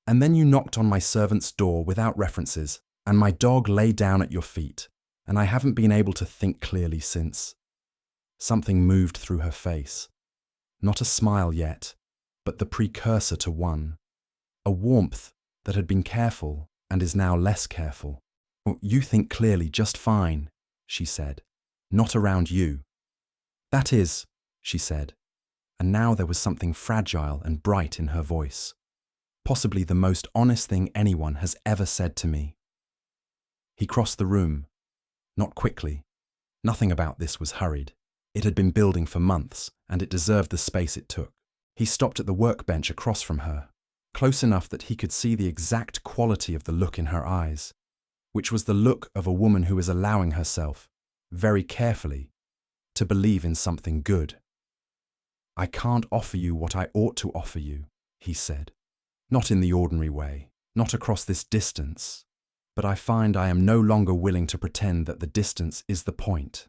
"And then you knocked on my servant's door without references, and my dog lay down at your feet, and I haven't been able to think clearly since." Something moved through her face. Not a smile yet, but the precursor to one. A warmth that had been careful and is now less careful. "Oh, you think clearly just fine," she said. "Not around you." "That is," she said, and now there was something fragile and bright in her voice. "Possibly the most honest thing anyone has ever said to me." He crossed the room. Not quickly. Nothing about this was hurried. It had been building for months, and it deserved the space it took. He stopped at the workbench across from her, close enough that he could see the exact quality of the look in her eyes, which was the look of a woman who is allowing herself, very carefully, to believe in something good. "I can't offer you what I ought to offer you," he said. "Not in the ordinary way, not across this distance, but I find I am no longer willing to pretend that the distance is the point."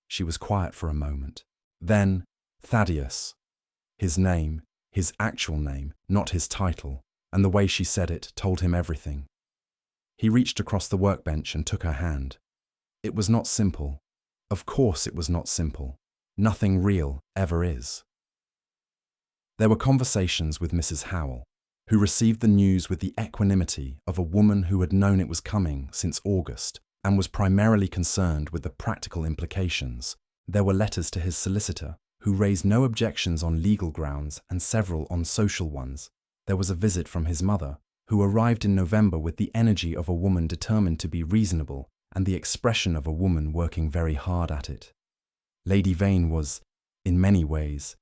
She was quiet for a moment. Then, Thaddeus. His name, his actual name, not his title, and the way she said it told him everything. He reached across the workbench and took her hand. It was not simple. Of course it was not simple. Nothing real ever is. There were conversations with Mrs. Howell, who received the news with the equanimity of a woman who had known it was coming since August and was primarily concerned with the practical implications. There were letters to his solicitor, who raised no objections on legal grounds and several on social ones. There was a visit from his mother, who arrived in November with the energy of a woman determined to be reasonable and the expression of a woman working very hard at it. Lady Vane was, in many ways,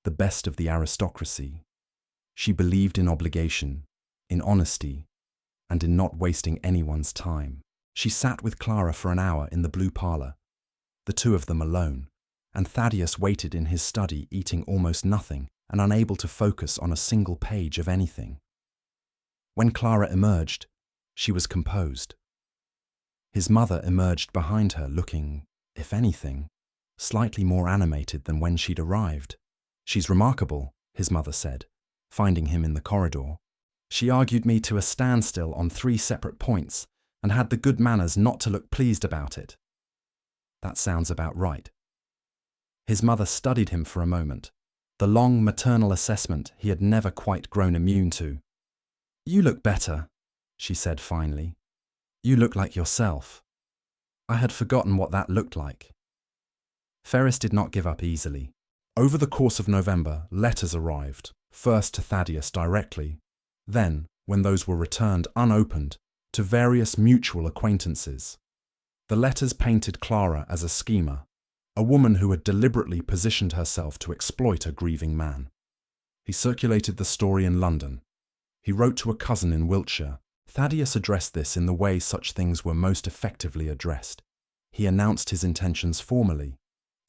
the best of the aristocracy. She believed in obligation, in honesty, and in not wasting anyone's time. She sat with Clara for an hour in the blue parlour, the two of them alone, and Thaddeus waited in his study eating almost nothing and unable to focus on a single page of anything. When Clara emerged, she was composed. His mother emerged behind her looking, if anything, slightly more animated than when she'd arrived. "She's remarkable," his mother said, finding him in the corridor. "She argued me to a standstill on 3 separate points and had the good manners not to look pleased about it." That sounds about right. His mother studied him for a moment, the long maternal assessment he had never quite grown immune to. You look better, she said finally. You look like yourself. I had forgotten what that looked like. Ferris did not give up easily. Over the course of November, letters arrived, first to Thaddeus directly, then, when those were returned unopened, to various mutual acquaintances. The letters painted Clara as a schemer, a woman who had deliberately positioned herself to exploit a grieving man. He circulated the story in London. He wrote to a cousin in Wiltshire. Thaddeus addressed this in the way such things were most effectively addressed. He announced his intentions formally,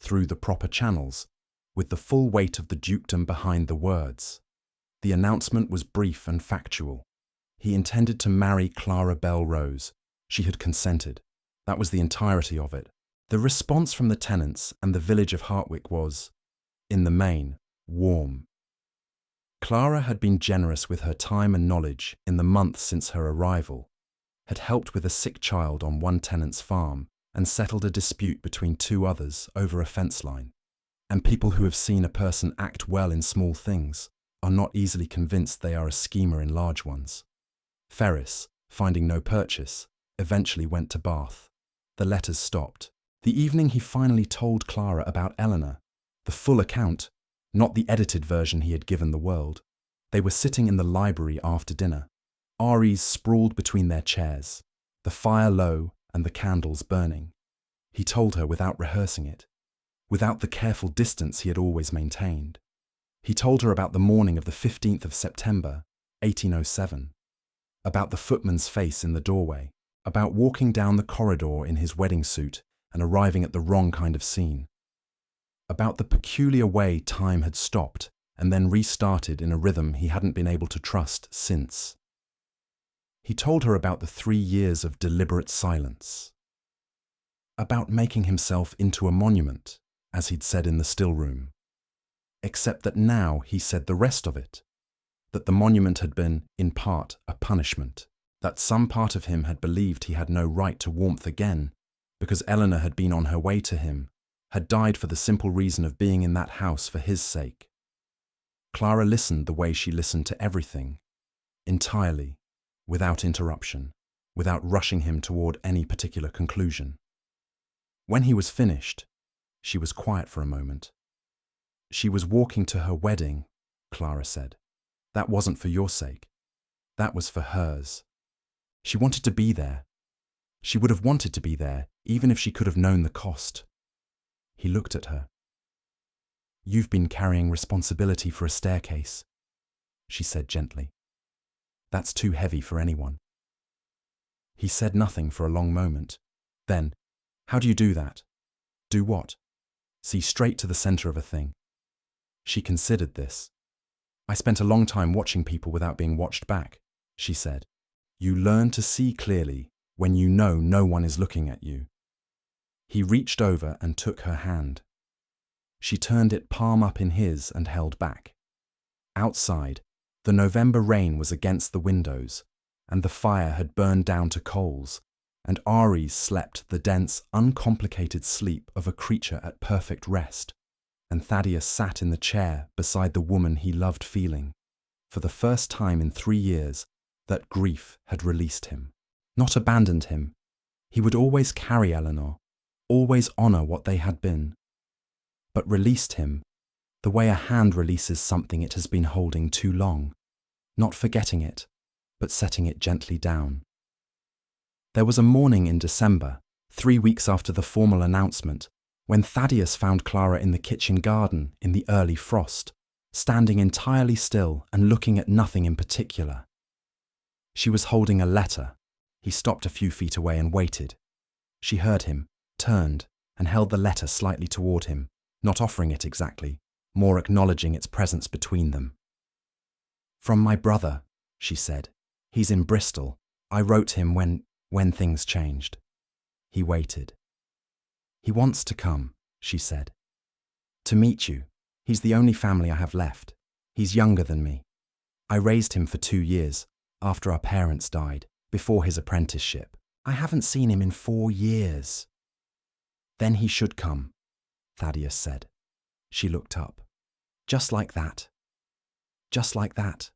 through the proper channels, with the full weight of the dukedom behind the words. The announcement was brief and factual. He intended to marry Clara Belrose. She had consented. That was the entirety of it. The response from the tenants and the village of Hartwick was, in the main, warm. Clara had been generous with her time and knowledge in the months since her arrival, had helped with a sick child on one tenant's farm, and settled a dispute between two others over a fence line. And people who have seen a person act well in small things are not easily convinced they are a schemer in large ones. Ferris, finding no purchase, eventually went to Bath. The letters stopped. The evening he finally told Clara about Eleanor, the full account, not the edited version he had given the world. They were sitting in the library after dinner, Aries sprawled between their chairs, the fire low and the candles burning. He told her without rehearsing it, without the careful distance he had always maintained. He told her about the morning of the 15th of September, 1807, about the footman's face in the doorway, about walking down the corridor in his wedding suit and arriving at the wrong kind of scene, about the peculiar way time had stopped and then restarted in a rhythm he hadn't been able to trust since. He told her about the 3 years of deliberate silence, about making himself into a monument, as he'd said in the still room, except that now he said the rest of it, that the monument had been, in part, a punishment, that some part of him had believed he had no right to warmth again, because Eleanor had been on her way to him, had died for the simple reason of being in that house for his sake. Clara listened the way she listened to everything, entirely, without interruption, without rushing him toward any particular conclusion. When he was finished, she was quiet for a moment. She was walking to her wedding, Clara said. That wasn't for your sake. That was for hers. She wanted to be there. She would have wanted to be there, even if she could have known the cost. He looked at her. You've been carrying responsibility for a staircase, she said gently. That's too heavy for anyone. He said nothing for a long moment. Then, how do you do that? Do what? See straight to the center of a thing. She considered this. I spent a long time watching people without being watched back, she said. You learn to see clearly when you know no one is looking at you. He reached over and took her hand. She turned it palm up in his and held back. Outside, the November rain was against the windows, and the fire had burned down to coals, and Aries slept the dense, uncomplicated sleep of a creature at perfect rest, and Thaddeus sat in the chair beside the woman he loved feeling. For the first time in 3 years, that grief had released him, not abandoned him. He would always carry Eleanor, always honour what they had been, but released him, the way a hand releases something it has been holding too long, not forgetting it, but setting it gently down. There was a morning in December, 3 weeks after the formal announcement, when Thaddeus found Clara in the kitchen garden in the early frost, standing entirely still and looking at nothing in particular. She was holding a letter. He stopped a few feet away and waited. She heard him, turned, and held the letter slightly toward him, not offering it exactly, more acknowledging its presence between them. From my brother, she said. He's in Bristol. I wrote him when things changed. He waited. He wants to come, she said. To meet you. He's the only family I have left. He's younger than me. I raised him for 2 years, after our parents died, before his apprenticeship. I haven't seen him in 4 years. Then he should come, Thaddeus said. She looked up. Just like that. Just like that.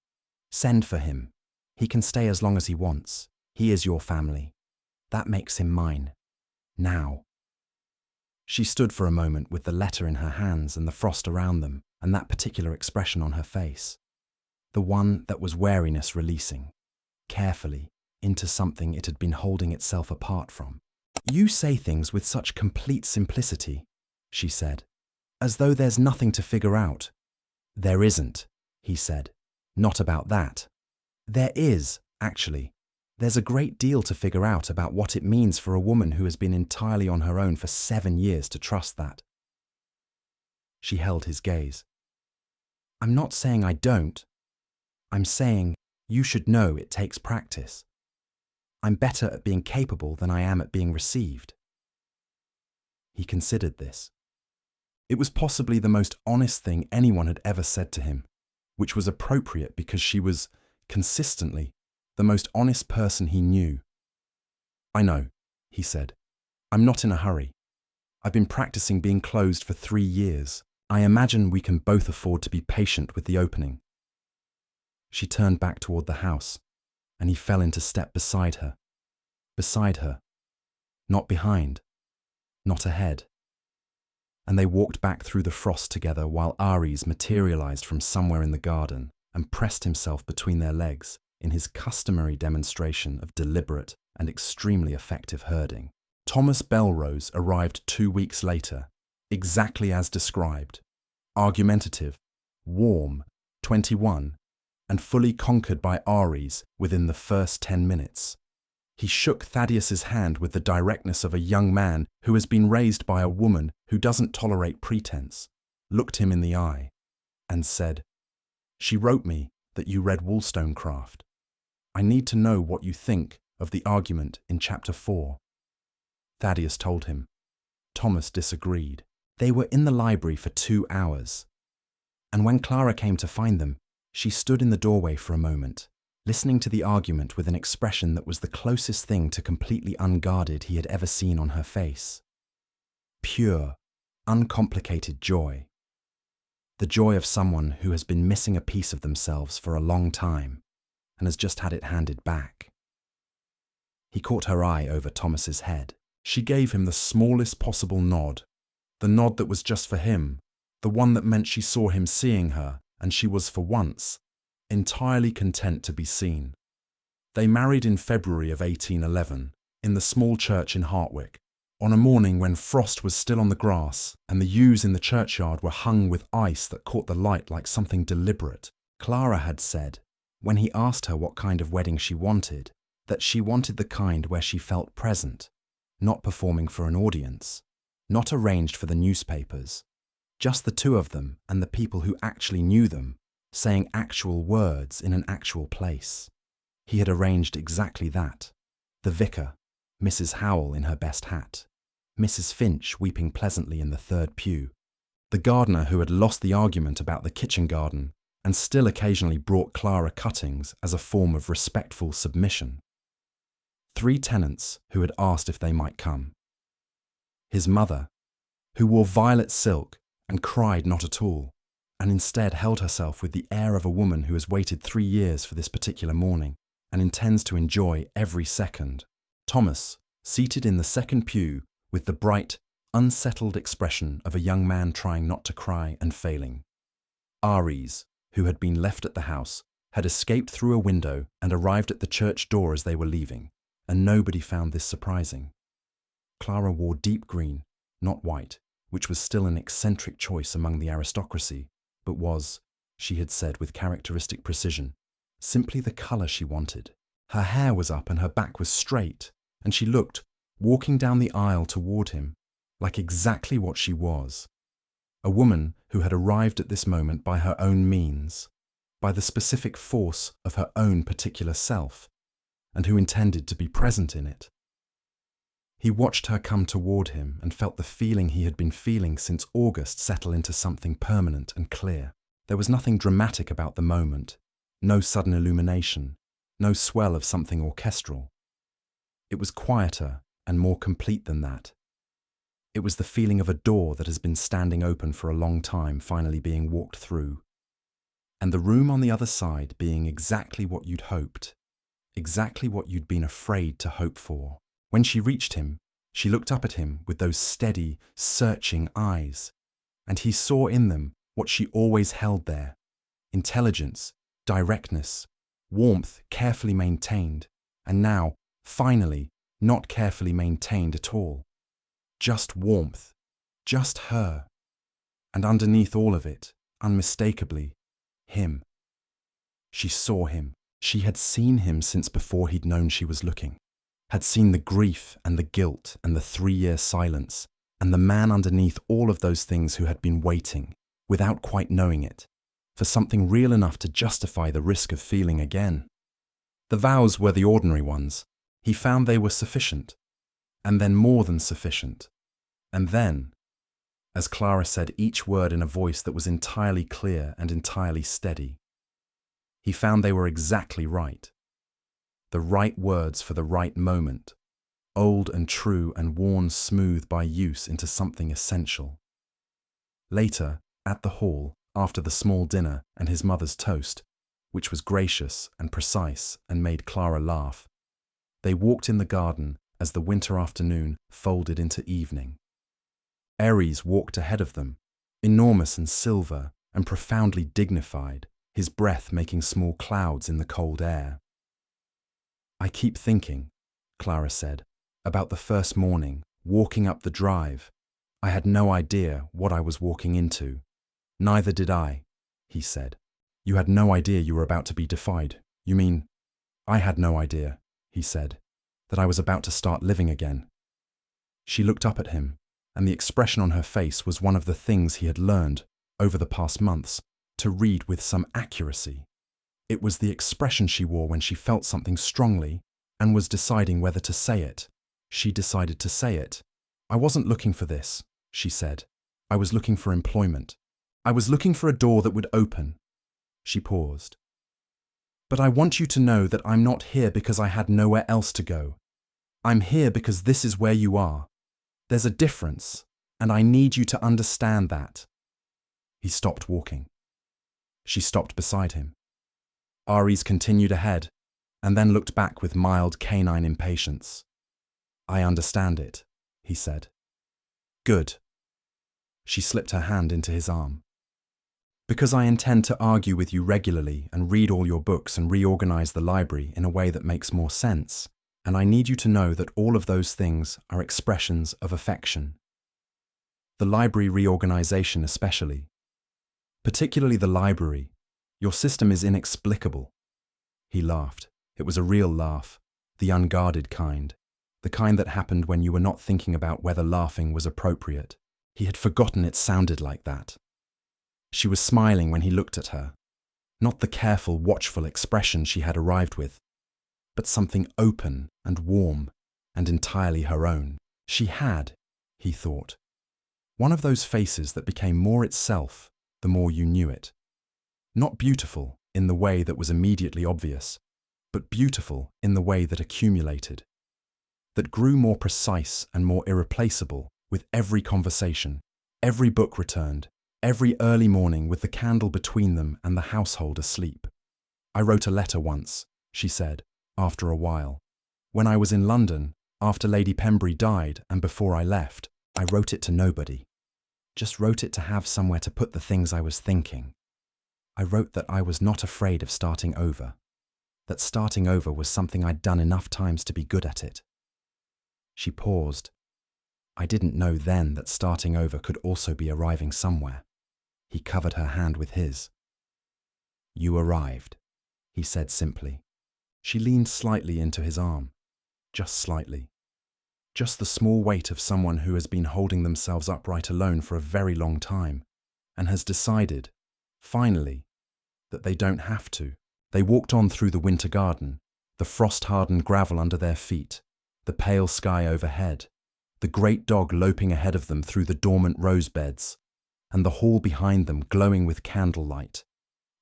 Send for him. He can stay as long as he wants. He is your family. That makes him mine. Now. She stood for a moment with the letter in her hands and the frost around them, and that particular expression on her face. The one that was wariness releasing, carefully, into something it had been holding itself apart from. You say things with such complete simplicity, she said, as though there's nothing to figure out. There isn't, he said. Not about that. There is, actually. There's a great deal to figure out about what it means for a woman who has been entirely on her own for 7 years to trust that. She held his gaze. I'm not saying I don't. I'm saying you should know it takes practice. I'm better at being capable than I am at being received. He considered this. It was possibly the most honest thing anyone had ever said to him, which was appropriate because she was, consistently, the most honest person he knew. I know, he said. I'm not in a hurry. I've been practicing being closed for 3 years. I imagine we can both afford to be patient with the opening. She turned back toward the house, and he fell into step beside her. Beside her. Not behind. Not ahead. And they walked back through the frost together while Ares materialized from somewhere in the garden and pressed himself between their legs in his customary demonstration of deliberate and extremely effective herding. Thomas Belrose arrived 2 weeks later, exactly as described. Argumentative, warm, 21, and fully conquered by Ares within the first 10 minutes. He shook Thaddeus's hand with the directness of a young man who has been raised by a woman who doesn't tolerate pretense, looked him in the eye, and said, She wrote me that you read Wollstonecraft. I need to know what you think of the argument in chapter 4. Thaddeus told him. Thomas disagreed. They were in the library for 2 hours. And when Clara came to find them, she stood in the doorway for a moment, listening to the argument with an expression that was the closest thing to completely unguarded he had ever seen on her face. Pure, uncomplicated joy. The joy of someone who has been missing a piece of themselves for a long time and has just had it handed back. He caught her eye over Thomas's head. She gave him the smallest possible nod, the nod that was just for him, the one that meant she saw him seeing her, and she was for once entirely content to be seen. They married in February of 1811, in the small church in Hartwick, on a morning when frost was still on the grass and the yews in the churchyard were hung with ice that caught the light like something deliberate. Clara had said, when he asked her what kind of wedding she wanted, that she wanted the kind where she felt present, not performing for an audience, not arranged for the newspapers, just the two of them and the people who actually knew them, saying actual words in an actual place. He had arranged exactly that. The vicar, Mrs. Howell in her best hat, Mrs. Finch weeping pleasantly in the third pew, the gardener who had lost the argument about the kitchen garden and still occasionally brought Clara cuttings as a form of respectful submission. 3 tenants who had asked if they might come. His mother, who wore violet silk and cried not at all, and instead held herself with the air of a woman who has waited 3 years for this particular morning and intends to enjoy every second. Thomas, seated in the second pew with the bright, unsettled expression of a young man trying not to cry and failing. Ares, who had been left at the house, had escaped through a window and arrived at the church door as they were leaving, and nobody found this surprising. Clara wore deep green, not white, which was still an eccentric choice among the aristocracy, but was, she had said with characteristic precision, simply the colour she wanted. Her hair was up and her back was straight, and she looked, walking down the aisle toward him, like exactly what she was. A woman who had arrived at this moment by her own means, by the specific force of her own particular self, and who intended to be present in it. He watched her come toward him and felt the feeling he had been feeling since August settle into something permanent and clear. There was nothing dramatic about the moment, no sudden illumination, no swell of something orchestral. It was quieter and more complete than that. It was the feeling of a door that has been standing open for a long time finally being walked through, and the room on the other side being exactly what you'd hoped, exactly what you'd been afraid to hope for. When she reached him, she looked up at him with those steady, searching eyes, and he saw in them what she always held there: intelligence, directness, warmth carefully maintained, and now, finally, not carefully maintained at all. Just warmth, just her, and underneath all of it, unmistakably, him. She saw him. She had seen him since before he'd known she was looking, had seen the grief and the guilt and the 3-year silence, and the man underneath all of those things who had been waiting, without quite knowing it, for something real enough to justify the risk of feeling again. The vows were the ordinary ones. He found they were sufficient, and then more than sufficient. And then, as Clara said each word in a voice that was entirely clear and entirely steady, he found they were exactly right. The right words for the right moment, old and true and worn smooth by use into something essential. Later, at the hall, after the small dinner and his mother's toast, which was gracious and precise and made Clara laugh, they walked in the garden as the winter afternoon folded into evening. Ares walked ahead of them, enormous and silver and profoundly dignified, his breath making small clouds in the cold air. "I keep thinking," Clara said, "about the first morning, walking up the drive. I had no idea what I was walking into." "Neither did I," he said. "You had no idea you were about to be defied. You mean—" "I had no idea," he said, "that I was about to start living again." She looked up at him, and the expression on her face was one of the things he had learned, over the past months, to read with some accuracy. It was the expression she wore when she felt something strongly and was deciding whether to say it. She decided to say it. "I wasn't looking for this," she said. "I was looking for employment. I was looking for a door that would open." She paused. "But I want you to know that I'm not here because I had nowhere else to go. I'm here because this is where you are. There's a difference, and I need you to understand that." He stopped walking. She stopped beside him. Ares continued ahead, and then looked back with mild canine impatience. "I understand it," he said. "Good." She slipped her hand into his arm. "Because I intend to argue with you regularly and read all your books and reorganize the library in a way that makes more sense, and I need you to know that all of those things are expressions of affection. The library reorganization especially. Particularly the library. Your system is inexplicable." He laughed. It was a real laugh, the unguarded kind, the kind that happened when you were not thinking about whether laughing was appropriate. He had forgotten it sounded like that. She was smiling when he looked at her, not the careful, watchful expression she had arrived with, but something open and warm and entirely her own. She had, he thought, one of those faces that became more itself the more you knew it. Not beautiful in the way that was immediately obvious, but beautiful in the way that accumulated, that grew more precise and more irreplaceable with every conversation, every book returned, every early morning with the candle between them and the household asleep. "I wrote a letter once," she said, after a while. "When I was in London, after Lady Pembury died and before I left, I wrote it to nobody. Just wrote it to have somewhere to put the things I was thinking. I wrote that I was not afraid of starting over, that starting over was something I'd done enough times to be good at it." She paused. "I didn't know then that starting over could also be arriving somewhere." He covered her hand with his. "You arrived," he said simply. She leaned slightly into his arm, just slightly. Just the small weight of someone who has been holding themselves upright alone for a very long time and has decided, finally, that they don't have to. They walked on through the winter garden, the frost-hardened gravel under their feet, the pale sky overhead, the great dog loping ahead of them through the dormant rose beds, and the hall behind them glowing with candlelight,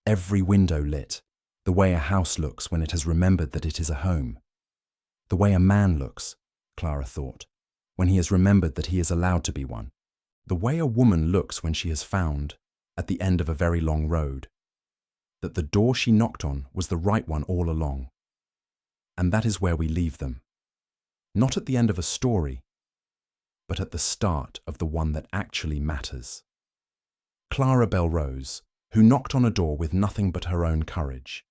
every window lit, the way a house looks when it has remembered that it is a home. The way a man looks, Clara thought, when he has remembered that he is allowed to be one. The way a woman looks when she has found, at the end of a very long road, that the door she knocked on was the right one all along. And that is where we leave them. Not at the end of a story, but at the start of the one that actually matters. Clara Belrose, who knocked on a door with nothing but her own courage,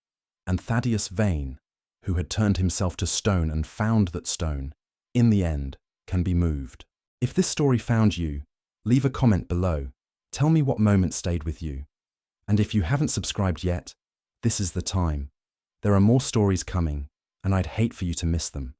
and Thaddeus Vane, who had turned himself to stone and found that stone, in the end, can be moved. If this story found you, leave a comment below. Tell me what moment stayed with you. And if you haven't subscribed yet, this is the time. There are more stories coming, and I'd hate for you to miss them.